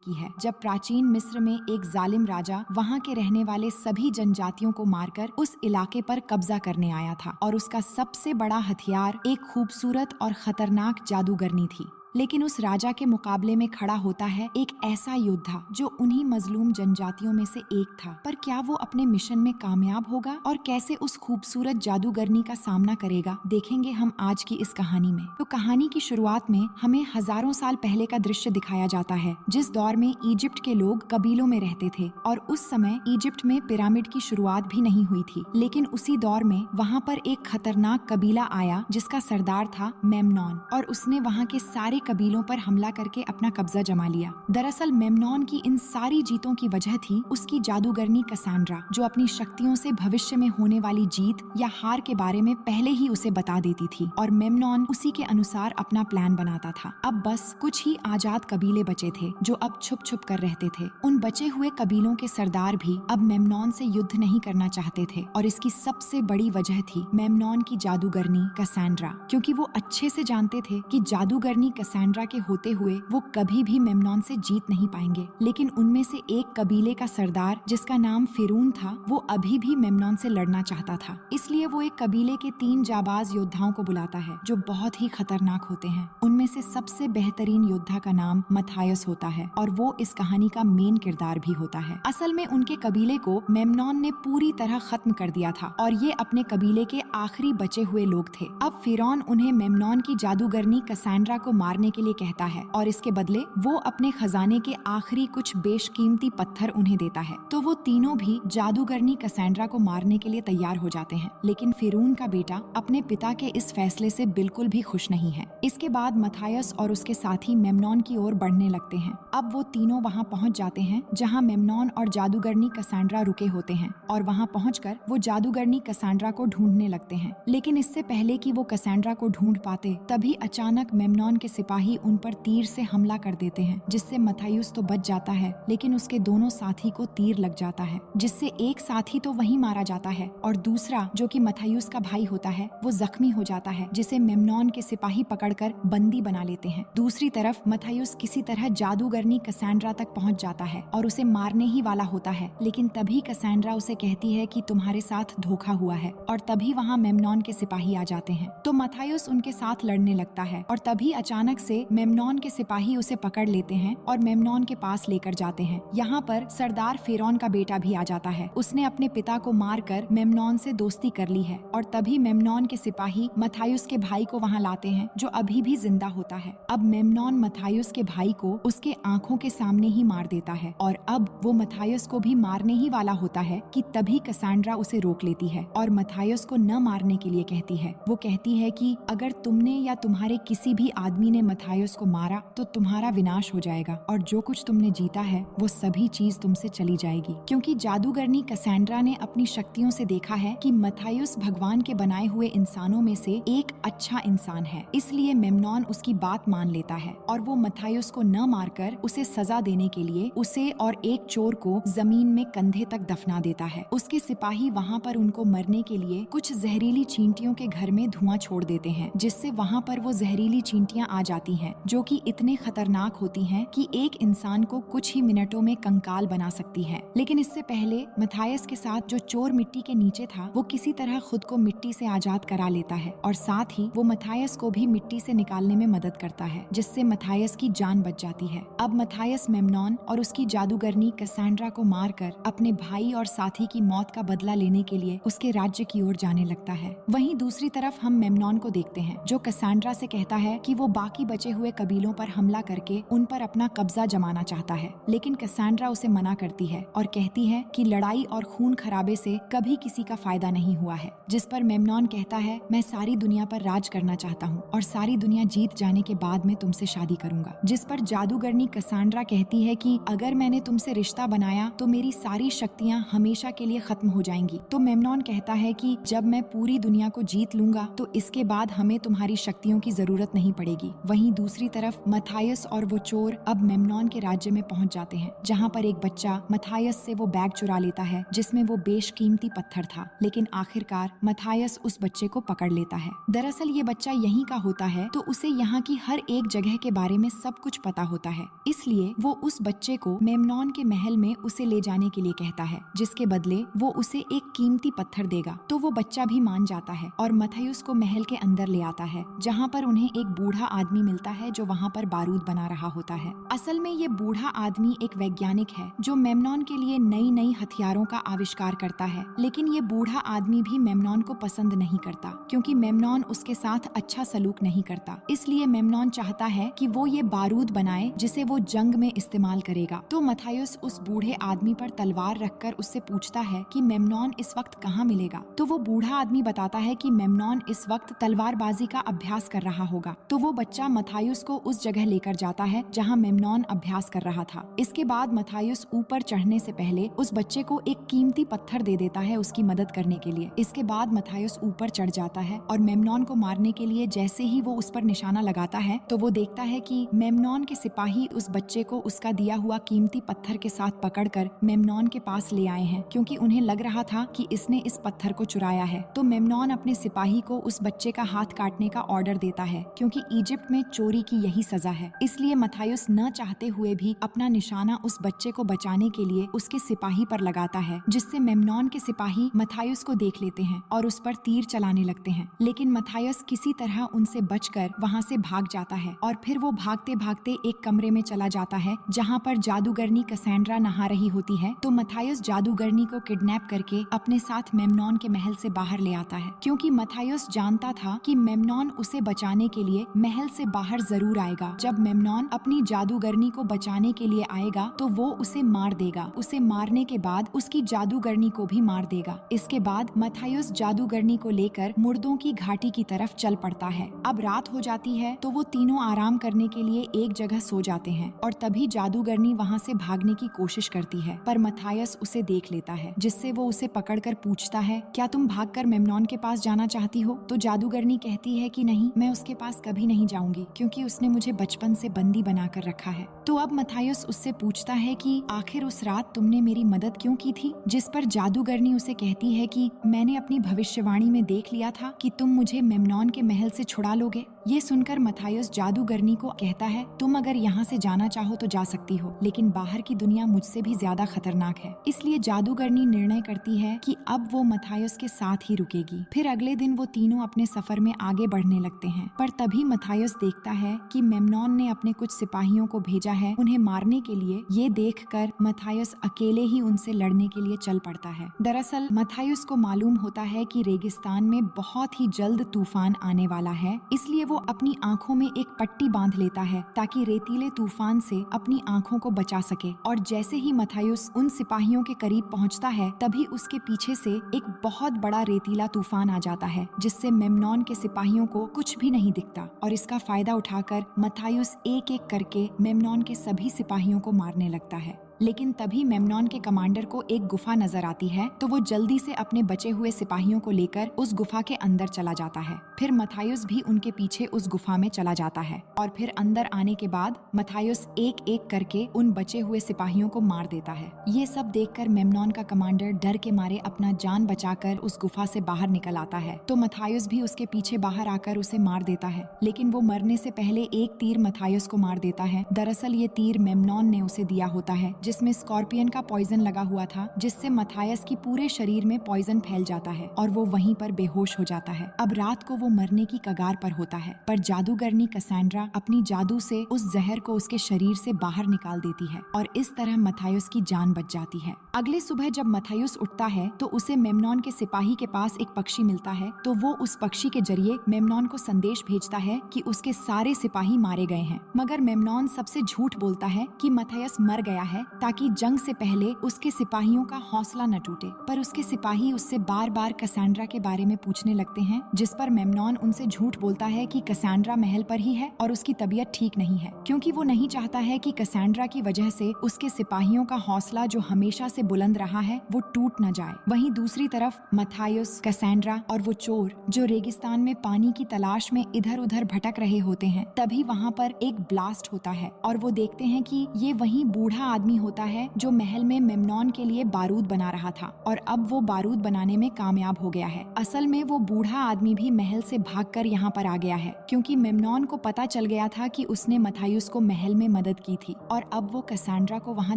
की है, जब प्राचीन मिस्र में एक जालिम राजा वहाँ के रहने वाले सभी जनजातियों को मारकर उस इलाके पर कब्जा करने आया था और उसका सबसे बड़ा हथियार एक खूबसूरत और खतरनाक जादूगरनी थी। लेकिन उस राजा के मुकाबले में खड़ा होता है एक ऐसा योद्धा जो उन्हीं मजलूम जनजातियों में से एक था। पर क्या वो अपने मिशन में कामयाब होगा और कैसे उस खूबसूरत जादूगरनी का सामना करेगा, देखेंगे हम आज की इस कहानी में। तो कहानी की शुरुआत में हमें हजारों साल पहले का दृश्य दिखाया जाता है, जिस दौर में इजिप्ट के लोग कबीलों में रहते थे और उस समय इजिप्ट में पिरामिड की शुरुआत भी नहीं हुई थी। लेकिन उसी दौर में वहाँ पर एक खतरनाक कबीला आया जिसका सरदार था मेमनॉन, और उसने वहाँ के सारे कबीलों पर हमला करके अपना कब्जा जमा लिया। दरअसल मेमनॉन की इन सारी जीतों की वजह थी उसकी जादूगरनी कसांड्रा, जो अपनी शक्तियों से भविष्य में होने वाली जीत या हार के बारे में पहले ही उसे बता देती थी और मेमनॉन उसी के अनुसार अपना प्लान बनाता था। अब बस कुछ ही आजाद कबीले बचे थे जो अब छुप छुप कर रहते थे। उन बचे हुए कबीलों के सरदार भी अब मेमनॉन से युद्ध नहीं करना चाहते थे और इसकी सबसे बड़ी वजह थी मेमनॉन की जादूगरनी कसांड्रा, क्योंकि वो अच्छे से जानते थे कि जादूगरनी कसांड्रा के होते हुए वो कभी भी मेमनॉन से जीत नहीं पाएंगे। लेकिन उनमें से एक कबीले का सरदार जिसका नाम फिरून था, वो अभी भी मेमनॉन से लड़ना चाहता था। इसलिए वो एक कबीले के 3 जाबाज योद्धाओं को बुलाता है जो बहुत ही खतरनाक होते हैं। उनमें से सबसे बेहतरीन योद्धा का नाम मथायस होता है और वो इस कहानी का मेन किरदार भी होता है। असल में उनके कबीले को मेमनॉन ने पूरी तरह खत्म कर दिया था और ये अपने कबीले के आखिरी बचे हुए लोग थे। अब फिरौन उन्हें मेमनॉन की जादूगरनी कसांड्रा को मारने के लिए कहता है और इसके बदले वो अपने खजाने के आखिरी कुछ बेशकीमती पत्थर उन्हें देता है। तो वो तीनों भी जादूगरनी कसांड्रा को मारने के लिए तैयार हो जाते हैं। लेकिन फिरून का बेटा अपने पिता के इस फैसले से बिल्कुल भी खुश नहीं है। इसके बाद मथायस और उसके साथी मेमनॉन की ओर बढ़ने लगते हैं। अब वो तीनों वहाँ पहुँच जाते हैं जहाँ मेमनॉन और जादूगरनी कसांड्रा रुके होते हैं और वहाँ पहुँचकर वो जादूगरनी कसांड्रा को ढूंढने लगते हैं। लेकिन इससे पहले कि वो कसांड्रा को ढूंढ पाते, तभी अचानक मेमनॉन के सिपाही उन पर तीर से हमला कर देते हैं, जिससे मथायुस तो बच जाता है लेकिन उसके दोनों साथी को तीर लग जाता है, जिससे एक साथी तो वहीं मारा जाता है और दूसरा, जो कि मथायुस का भाई होता है, वो जख्मी हो जाता है, जिसे मेमनॉन के सिपाही पकड़कर बंदी बना लेते हैं। दूसरी तरफ मथायुस किसी तरह जादूगरनी कसांड्रा तक पहुंच जाता है और उसे मारने ही वाला होता है। लेकिन तभी कसांड्रा उसे कहती है कि तुम्हारे साथ धोखा हुआ है, और तभी वहाँ मेमनॉन के सिपाही आ जाते हैं। तो मथायुस उनके साथ लड़ने लगता है और तभी अचानक से मेमनॉन के सिपाही उसे पकड़ लेते हैं और मेमनॉन के पास लेकर जाते हैं। यहाँ पर सरदार फिरौन का बेटा भी आ जाता है। उसने अपने पिता को मारकर मेमनॉन से दोस्ती कर ली है और तभी मेमनॉन के सिपाही मथायुस के भाई को वहाँ लाते हैं, जो अभी भी जिंदा होता है। अब मेमनॉन मथायुस के भाई को उसके आंखों के सामने ही मार देता है और अब वो मथायुस को भी मारने ही वाला होता है कि तभी कसांड्रा उसे रोक लेती है और मथायुस को न मारने के लिए कहती है। वो कहती है कि अगर तुमने या तुम्हारे किसी भी आदमी ने मथायुस को मारा तो तुम्हारा विनाश हो जाएगा और जो कुछ तुमने जीता है वो सभी चीज तुमसे चली जाएगी, क्योंकि जादूगरनी कसांड्रा ने अपनी शक्तियों से देखा है कि मथायुस भगवान के बनाए हुए इंसानों में से एक अच्छा इंसान है। इसलिए मेमनॉन उसकी बात मान लेता है और वो मथायुस को न मारकर उसे सजा देने के लिए उसे और एक चोर को जमीन में कंधे तक दफना देता है। उसके सिपाही वहाँ पर उनको मरने के लिए कुछ जहरीली चींटियों के घर में धुआं छोड़ देते हैं, जिससे वहाँ पर वो जहरीली चींटियां आ जाती हैं, जो कि इतने खतरनाक होती हैं कि एक इंसान को कुछ ही मिनटों में कंकाल बना सकती है। लेकिन इससे पहले मथायस के साथ जो चोर मिट्टी के नीचे था, वो किसी तरह खुद को मिट्टी से आजाद करा लेता है और साथ ही वो मथायस को भी मिट्टी से निकालने में मदद करता है, जिससे मथायस की जान बच जाती है। अब मथायस मेमनॉन और उसकी जादूगरनी कसांड्रा को मारकर अपने भाई और साथी की मौत का बदला लेने के लिए उसके राज्य की ओर जाने लगता है। वहीं दूसरी तरफ हम मेमनॉन को देखते हैं, जो कसांड्रा से कहता है कि वो बाकी बचे हुए कबीलों पर हमला करके उन पर अपना कब्जा जमाना चाहता है। लेकिन कसांड्रा उसे मना करती है और कहती है कि लड़ाई और खून खराबे से कभी किसी का फायदा नहीं हुआ है। जिस पर मेमनॉन कहता है, मैं सारी दुनिया पर राज करना चाहता हूँ और सारी दुनिया जीत जाने के बाद मैं तुमसे शादी करूंगा। जिस पर जादूगरनी कसांड्रा कहती है कि अगर मैंने तुमसे रिश्ता बनाया तो मेरी सारी शक्तियाँ हमेशा के लिए खत्म हो जाएंगी। तो मेमनॉन कहता है कि जब मैं पूरी दुनिया को जीत लूंगा तो इसके बाद हमें तुम्हारी शक्तियों की जरूरत नहीं पड़ेगी। वहीं दूसरी तरफ मथायस और वो चोर अब मेम्नॉन के राज्य में पहुंच जाते हैं, जहां पर एक बच्चा मथायस से वो बैग चुरा लेता है जिसमें वो बेशकीमती पत्थर था। लेकिन आखिरकार मथायस उस बच्चे को पकड़ लेता है। दरअसल ये बच्चा यहीं का होता है, तो उसे यहाँ की हर एक जगह के बारे में सब कुछ पता होता है। इसलिए वो उस बच्चे को मेम्नॉन के महल में उसे ले जाने के लिए कहता है, जिसके बदले वो उसे एक कीमती पत्थर देगा। तो वो बच्चा भी मान जाता है और मथायुस को महल के अंदर ले आता है, जहाँ पर उन्हें एक बूढ़ा आदमी मिलता है जो वहाँ पर बारूद बना रहा होता है। असल में ये बूढ़ा आदमी एक वैज्ञानिक है जो मेम्नॉन के लिए नई नई हथियारों का आविष्कार करता है। लेकिन ये बूढ़ा आदमी भी मेम्नॉन को पसंद नहीं करता, क्योंकि मेम्नॉन उसके साथ अच्छा सलूक नहीं करता। इसलिए मेम्नॉन चाहता है कि वो ये बारूद बनाए जिसे वो जंग में इस्तेमाल करेगा। तो मथायुस उस बूढ़े आदमी पर तलवार रखकर उससे पूछता है कि मेम्नॉन इस वक्त कहाँ मिलेगा। तो वो बूढ़ा आदमी बताता है कि मेम्नॉन इस वक्त तलवारबाजी का अभ्यास कर रहा होगा। तो वो बच्चा मथायुस को उस जगह लेकर जाता है जहाँ मेम्नॉन अभ्यास कर रहा था। इसके बाद मथायुस ऊपर चढ़ने से पहले उस बच्चे को एक कीमती पत्थर दे देता है उसकी मदद करने के लिए। इसके बाद मथायुस ऊपर चढ़ जाता है और मेम्नॉन को मारने के लिए जैसे ही वो उस पर निशाना लगाता है तो वो देखता है कि मेम्नॉन के सिपाही उस बच्चे को उसका दिया हुआ कीमती पत्थर के साथ पकड़कर मेम्नॉन के पास ले आए हैं, क्योंकि उन्हें लग रहा था कि इसने इस पत्थर को चुराया है। तो मेम्नॉन अपने सिपाही को उस बच्चे का हाथ काटने का ऑर्डर देता है, क्योंकि इजिप्ट में चोरी की यही सजा है। इसलिए मथायुस न चाहते हुए भी अपना निशाना उस बच्चे को बचाने के लिए उसके सिपाही पर लगाता है, जिससे मेम्नॉन के सिपाही मथायुस को देख लेते हैं और उस पर तीर चलाने लगते हैं। लेकिन मथायुस किसी तरह उनसे बचकर वहाँ से भाग जाता है और फिर वो भागते भागते एक कमरे में चला जाता है जहाँ पर जादूगरनी कैसेंड्रा नहा रही होती है। तो मथायुस जादूगरनी को किडनैप करके अपने साथ मेम्नॉन के महल से बाहर ले आता है, क्योंकि मथायुस जानता था कि मेम्नॉन उसे बचाने के लिए महल से बाहर जरूर आएगा। जब मेम्नॉन अपनी जादूगरनी को बचाने के लिए आएगा तो वो उसे मार देगा। उसे मारने के बाद उसकी जादूगरनी को भी मार देगा। इसके बाद मथायुस जादूगरनी को लेकर मुर्दों की घाटी की तरफ चल पड़ता है। अब रात हो जाती है तो वो तीनों आराम करने के लिए एक जगह सो जाते हैं और तभी जादूगरनी वहाँ से भागने की कोशिश करती है, पर मथायुस उसे देख लेता है, जिससे वो उसे पकड़कर पूछता है, क्या तुम भागकर मेम्नॉन के पास जाना चाहती हो? तो जादूगरनी कहती है कि नहीं, मैं उसके पास कभी नहीं जाऊंगी, क्योंकि उसने मुझे बचपन से बंदी बनाकर रखा है। तो अब मथायुस उससे पूछता है कि आखिर उस रात तुमने मेरी मदद क्यों की थी? जिस पर जादूगरनी उसे कहती है कि मैंने अपनी भविष्यवाणी में देख लिया था कि तुम मुझे मेम्नॉन के महल से छुड़ा लोगे। ये सुनकर मथायुस जादूगरनी को कहता है, तुम अगर यहाँ से जाना चाहो तो जा सकती हो, लेकिन बाहर की दुनिया मुझसे भी ज्यादा खतरनाक है। इसलिए जादूगरनी निर्णय करती है कि अब वो मथायुस के साथ ही रुकेगी। फिर अगले दिन वो तीनों अपने सफर में आगे बढ़ने लगते हैं, पर तभी मथायुस देखता है कि मेम्नॉन ने अपने कुछ सिपाहियों को भेजा है उन्हें मारने के लिए। ये देखकर मथायुस अकेले ही उनसे लड़ने के लिए चल पड़ता है। दरअसल मथायुस को मालूम होता है कि रेगिस्तान में बहुत ही जल्द तूफान आने वाला है, इसलिए वो अपनी आंखों में एक पट्टी बांध लेता है ताकि रेतीले तूफान से अपनी आंखों को बचा सके। और जैसे ही मथायुस उन सिपाहियों के करीब पहुंचता है तभी उसके पीछे से एक बहुत बड़ा रेतीला तूफान आ जाता है, जिससे मेम्नॉन के सिपाहियों को कुछ भी नहीं दिखता और इसका फायदा उठाकर मथायुस एक एक करके मेम्नॉन के सभी सिपाहियों को मारने लगता है। लेकिन तभी मेम्नॉन के कमांडर को एक गुफा नजर आती है, तो वो जल्दी से अपने बचे हुए सिपाहियों को लेकर उस गुफा के अंदर चला जाता है। फिर मथायुस भी उनके पीछे उस गुफा में चला जाता है और फिर अंदर आने के बाद मथायुस एक एक करके उन बचे हुए सिपाहियों को मार देता है। ये सब देखकर मेम्नॉन का कमांडर डर के मारे अपना जान बचाकर उस गुफा से बाहर निकल आता है। तो मथायुस भी उसके पीछे बाहर आकर उसे मार देता है, लेकिन वो मरने से पहले एक तीर मथायुस को मार देता है। दरअसल ये तीर मेम्नॉन ने उसे दिया होता है, जिसमें स्कॉर्पियन का पॉइजन लगा हुआ था, जिससे मथायुस की पूरे शरीर में पॉइजन फैल जाता है और वो वहीं पर बेहोश हो जाता है। अब रात को वो मरने की कगार पर होता है, पर जादूगरनी कैसेंड्रा अपनी जादू से उस जहर को उसके शरीर से बाहर निकाल देती है और इस तरह मथायुस की जान बच जाती है। अगले सुबह जब मथायुस उठता है तो उसे मेम्नॉन के सिपाही के पास एक पक्षी मिलता है, तो वो उस पक्षी के जरिए मेम्नॉन को संदेश भेजता है कि उसके सारे सिपाही मारे गए हैं। मगर मेम्नॉन सबसे झूठ बोलता है कि मथायुस मर गया है, ताकि जंग से पहले उसके सिपाहियों का हौसला न टूटे। पर उसके सिपाही उससे बार बार कैसेंड्रा के बारे में पूछने लगते हैं, जिस पर मेम्नॉन उनसे झूठ बोलता है कि कैसेंड्रा महल पर ही है और उसकी तबीयत ठीक नहीं है, क्योंकि वो नहीं चाहता है कि कैसेंड्रा की वजह से उसके सिपाहियों का हौसला जो हमेशा से बुलंद रहा है वो टूट न जाए। वहीं दूसरी तरफ मथायुस, कैसेंड्रा और वो चोर जो रेगिस्तान में पानी की तलाश में इधर उधर भटक रहे होते हैं, तभी वहाँ पर एक ब्लास्ट होता है और वो देखते हैं कि ये वही बूढ़ा आदमी होता है जो महल में मेम्नॉन के लिए बारूद बना रहा था और अब वो बारूद बनाने में कामयाब हो गया है। असल में वो बूढ़ा आदमी भी महल से भागकर यहाँ पर आ गया है, क्योंकि मेम्नॉन को पता चल गया था कि उसने मथायुस को महल में मदद की थी और अब वो कैसेंड्रा को वहाँ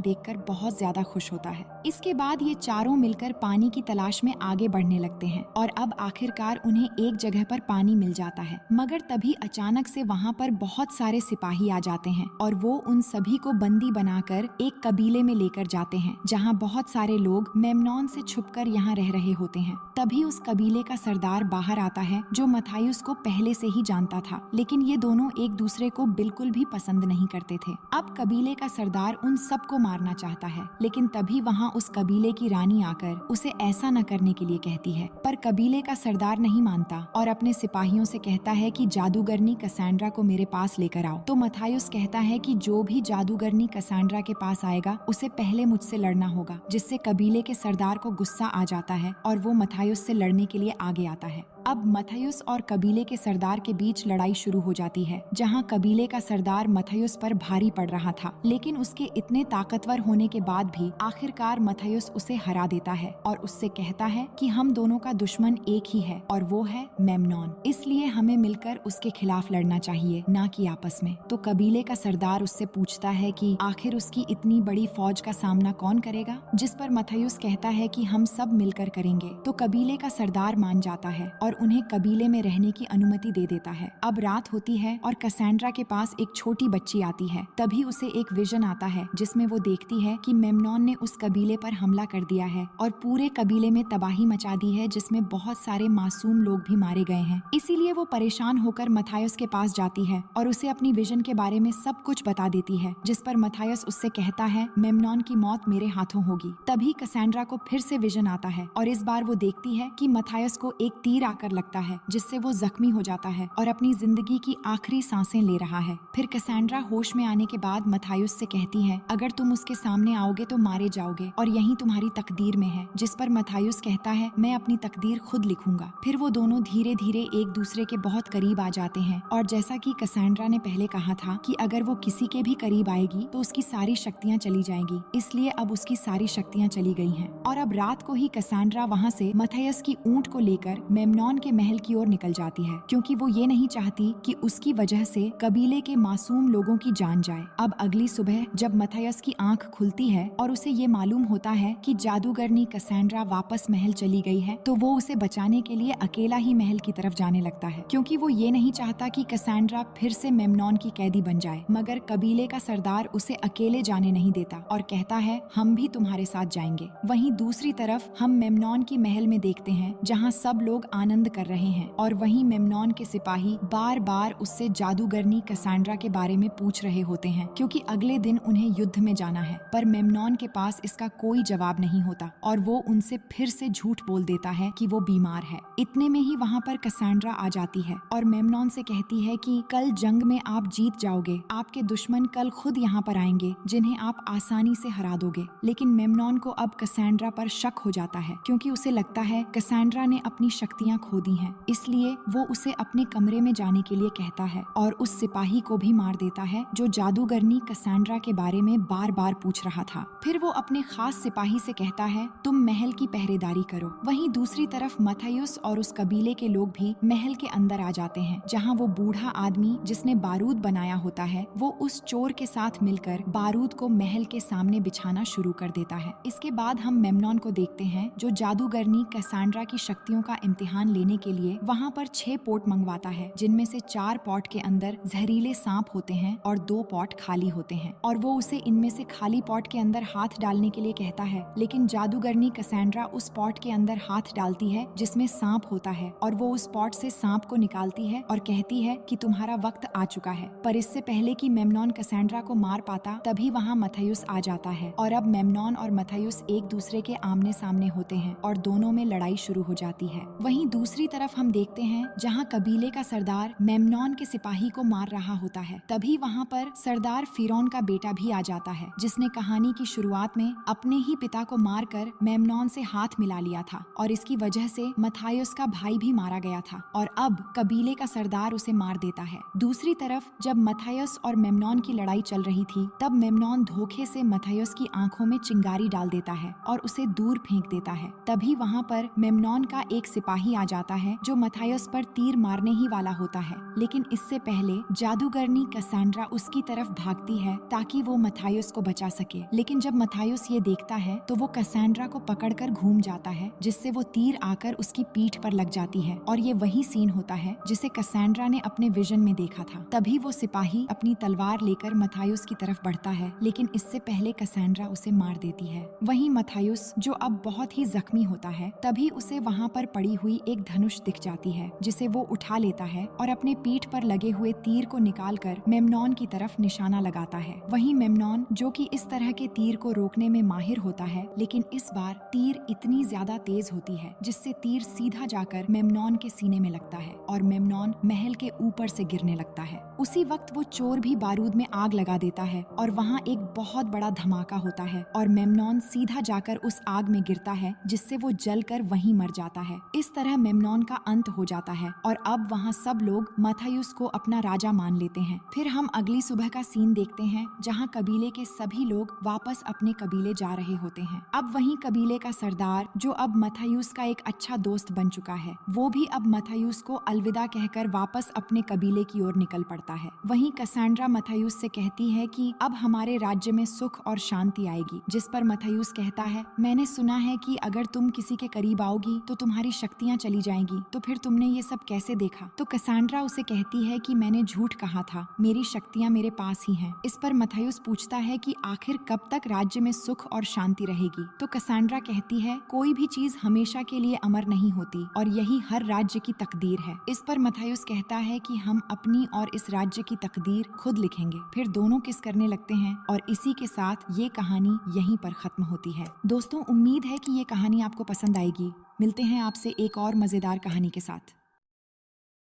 देखकर बहुत ज्यादा खुश होता है। इसके बाद ये चारों मिलकर पानी की तलाश में आगे बढ़ने लगते हैं और अब आखिरकार उन्हें एक जगह पर पानी मिल जाता है। मगर तभी अचानक से वहाँ पर बहुत सारे सिपाही आ जाते हैं और वो उन सभी को बंदी बनाकर एक कबीले में लेकर जाते हैं, जहाँ बहुत सारे लोग मेम्नॉन से छुपकर यहाँ रह रहे होते हैं। तभी उस कबीले का सरदार बाहर आता है, जो मथायुस को पहले से ही जानता था, लेकिन ये दोनों एक दूसरे को बिल्कुल भी पसंद नहीं करते थे। अब कबीले का सरदार उन सबको मारना चाहता है, लेकिन तभी वहाँ उस कबीले की रानी आकर उसे ऐसा न करने के लिए कहती है। पर कबीले का सरदार नहीं मानता और अपने सिपाहियों से कहता है कि जादूगरनी कैसेंड्रा को मेरे पास लेकर आओ। तो मथायुस कहता है कि जो भी जादूगरनी कैसेंड्रा के पास आएगा उसे पहले मुझसे लड़ना होगा, जिससे कबीले के सरदार को गुस्सा आ जाता है और वो मथायुस से लड़ने के लिए आगे आता है। अब मथायुस और कबीले के सरदार के बीच लड़ाई शुरू हो जाती है, जहां कबीले का सरदार मथायुस पर भारी पड़ रहा था, लेकिन उसके इतने ताकतवर होने के बाद भी आखिरकार मथायुस उसे हरा देता है और उससे कहता है कि हम दोनों का दुश्मन एक ही है और वो है मेम्नॉन, इसलिए हमें मिलकर उसके खिलाफ लड़ना चाहिए, ना कि आपस में। तो कबीले का सरदार उससे पूछता है कि आखिर उसकी इतनी बड़ी फौज का सामना कौन करेगा, जिस पर मथायुस कहता है कि हम सब मिलकर करेंगे। तो कबीले का सरदार मान जाता है और उन्हें कबीले में रहने की अनुमति दे देता है। अब रात होती है और कैसेंड्रा के पास एक छोटी बच्ची आती है। तभी उसे एक विजन आता है, जिसमें वो देखती है कि मेम्नॉन ने उस कबीले पर हमला कर दिया है और पूरे कबीले में तबाही मचा दी है, जिसमें बहुत सारे मासूम लोग भी मारे गए हैं। इसीलिए वो परेशान होकर मथायुस के पास जाती है और उसे अपनी विजन के बारे में सब कुछ बता देती है, जिस पर मथायुस उससे कहता है मेम्नॉन की मौत मेरे हाथों होगी। तभी कैसेंड्रा को फिर से विजन आता है और इस बार वो देखती है कि मथायुस को एक तीर आकर लगता है, जिससे वो जख्मी हो जाता है और अपनी जिंदगी की आखिरी सांसें ले रहा है। फिर कैसेंड्रा होश में आने के बाद मथायुस से कहती है, अगर तुम उसके सामने आओगे तो मारे जाओगे और यही तुम्हारी तकदीर में है। जिस पर मथायुस कहता है, मैं अपनी तकदीर खुद लिखूंगा। फिर वो दोनों धीरे धीरे एक दूसरे के बहुत करीब आ जाते हैं और जैसा कि कैसेंड्रा ने पहले कहा था कि अगर वो किसी के भी करीब आएगी तो उसकी सारी शक्तियाँ चली जाएंगी, इसलिए अब उसकी सारी शक्तियाँ चली गई हैं। और अब रात को ही कैसेंड्रा वहाँ से मथायुस की ऊंट को लेकर मेम्नॉन के महल की ओर निकल जाती है, क्योंकि वो ये नहीं चाहती कि उसकी वजह से कबीले के मासूम लोगों की जान जाए। अब अगली सुबह जब मथायुस की आंख खुलती है और उसे ये मालूम होता है कि जादूगरनी कैसेंड्रा वापस महल चली गई है, तो वो उसे बचाने के लिए अकेला ही महल की तरफ जाने लगता है, क्योंकि वो ये नहीं चाहता कि कैसेंड्रा फिर से मेम्नॉन की कैदी बन जाए। मगर कबीले का सरदार उसे अकेले जाने नहीं देता और कहता है, हम भी तुम्हारे साथ जाएंगे। वहीं दूसरी तरफ हम मेम्नॉन की महल में देखते हैं, जहाँ सब लोग आनंद कर रहे हैं और वहीं मेम्नॉन के सिपाही बार बार उससे जादूगरनी कैसेंड्रा के बारे में पूछ रहे होते हैं, क्योंकि अगले दिन उन्हें युद्ध में जाना है। पर मेम्नॉन के पास इसका कोई जवाब नहीं होता और वो उनसे फिर से झूठ बोल देता है कि वो बीमार है। इतने में ही वहाँ पर कैसेंड्रा आ जाती है और मेम्नॉन से कहती है कि कल जंग में आप जीत जाओगे, आपके दुश्मन कल खुद यहाँ पर आएंगे, जिन्हें आप आसानी से हरा दोगे। लेकिन मेम्नॉन को अब कैसेंड्रा पर शक हो जाता है, क्योंकि उसे लगता है कैसेंड्रा ने अपनी शक्तियाँ खो दी हैं, इसलिए वो उसे अपने कमरे में जाने के लिए कहता है और उस सिपाही को भी मार देता है जो जादूगरनी कैसेंड्रा के बारे में बार बार पूछ रहा था। फिर वो अपने खास सिपाही से कहता है, तुम महल की पहरेदारी करो। वहीं दूसरी तरफ मथायुस और उस कबीले के लोग भी महल के अंदर आ जाते हैं, जहाँ वो बूढ़ा आदमी जिसने बारूद बनाया होता है, वो उस चोर के साथ मिलकर बारूद को महल के सामने बिछाना शुरू कर देता है। इसके बाद हम मेम्नॉन को देखते हैं, जो जादूगरनी कैसेंड्रा की शक्तियों का इम्तिहान लेने के लिए वहाँ पर 6 पॉट मंगवाता है, जिनमें से 4 पॉट के अंदर जहरीले सांप होते हैं और 2 पॉट खाली होते हैं। और वो उसे इनमें से खाली पॉट के अंदर हाथ डालने के लिए कहता है, लेकिन जादूगरनी कैसेंड्रा उस पॉट के अंदर हाथ डालती है जिसमें सांप होता है और वो उस पॉट से सांप को निकालती है और कहती है कि तुम्हारा वक्त आ चुका है। पर इससे पहले कि मेम्नॉन कैसेंड्रा को मार पाता, तभी वहाँ मथायुस आ जाता है और अब मेम्नॉन और मथायुस एक दूसरे के आमने सामने होते हैं और दोनों में लड़ाई शुरू हो जाती है। वहीं दूसरी तरफ हम देखते हैं जहाँ कबीले का सरदार मेम्नॉन के सिपाही को मार रहा होता है, तभी वहाँ पर सरदार फिरौन का बेटा भी आ जाता है, जिसने कहानी की शुरुआत में अपने ही पिता को मारकर मेम्नॉन से हाथ मिला लिया था और इसकी वजह से मथायुस का भाई भी मारा गया था और अब कबीले का सरदार उसे मार देता है। दूसरी तरफ जब मथायुस और मेम्नॉन की लड़ाई चल रही थी, तब मेम्नॉन धोखे से मथायुस की आंखों में चिंगारी डाल देता है और उसे दूर फेंक देता है। तभी वहाँ पर मेम्नॉन का एक सिपाही आ जाता है जो मथायुस पर तीर मारने ही वाला होता है, लेकिन इससे पहले जादूगरनी कैसेंड्रा उसकी तरफ भागती है ताकि वो मथायुस को बचा सके। लेकिन जब मथायुस ये देखता है तो वो कैसेंड्रा को पकड़कर घूम जाता है, जिससे वो तीर आकर उसकी पीठ पर लग जाती है और ये वही सीन होता है जिसे कैसेंड्रा ने अपने विजन में देखा था। तभी वो सिपाही अपनी तलवार लेकर मथायुस की तरफ बढ़ता है, लेकिन इससे पहले कैसेंड्रा उसे मार देती है। वहीं मथायुस जो अब बहुत ही जख्मी होता है, तभी उसे वहाँ पर पड़ी हुई एक धनुष दिख जाती है, जिसे वो उठा लेता है और अपने पीठ पर लगे हुए तीर को निकालकर मेम्नॉन की तरफ निशाना लगाता है। वहीं मेम्नॉन जो कि इस तरह के तीर को रोकने में माहिर होता है, लेकिन इस बार तीर इतनी ज्यादा तेज होती है जिससे तीर सीधा जाकर मेम्नॉन के सीने में लगता है और मेम्नॉन महल के ऊपर से गिरने लगता है। उसी वक्त वो चोर भी बारूद में आग लगा देता है और वहाँ एक बहुत बड़ा धमाका होता है और मेम्नॉन सीधा जाकर उस आग में गिरता है, जिससे वो जलकर वहीं मर जाता है। इस तरह मेम्नॉन का अंत हो जाता है और अब वहाँ सब लोग मथायुस को अपना राजा मान लेते हैं। फिर हम अगली सुबह का सीन देखते हैं जहाँ कबीले के सभी लोग वापस अपने कबीले जा रहे होते हैं। अब वहीं कबीले का सरदार जो अब मथायुस का एक अच्छा दोस्त बन चुका है, वो भी अब मथायुस को अलविदा कहकर वापस अपने कबीले की ओर निकल पड़ता है। वहीं कैसेंड्रा मथायुस से कहती है कि अब हमारे राज्य में सुख और शांति आएगी, जिस पर मथायुस कहता है, मैंने सुना है कि अगर तुम किसी के करीब आओगी तो तुम्हारी शक्तियाँ चली जाएंगी, तो फिर तुमने ये सब कैसे देखा? तो कैसेंड्रा उसे कहती है कि मैंने झूठ कहा था, मेरी शक्तियाँ मेरे पास ही हैं। इस पर मथायुस पूछता है कि आखिर कब तक राज्य में सुख और शांति रहेगी? तो कैसेंड्रा कहती है, कोई भी चीज हमेशा के लिए अमर नहीं होती और यही हर राज्य की तकदीर है। इस पर मथायुस कहता है कि हम अपनी और इस राज्य की तकदीर खुद लिखेंगे। फिर दोनों किस करने लगते हैं और इसी के साथ ये कहानी यहीं पर खत्म होती है। दोस्तों, उम्मीद है कि ये कहानी आपको पसंद आएगी। मिलते हैं आपसे एक और मजेदार कहानी के साथ।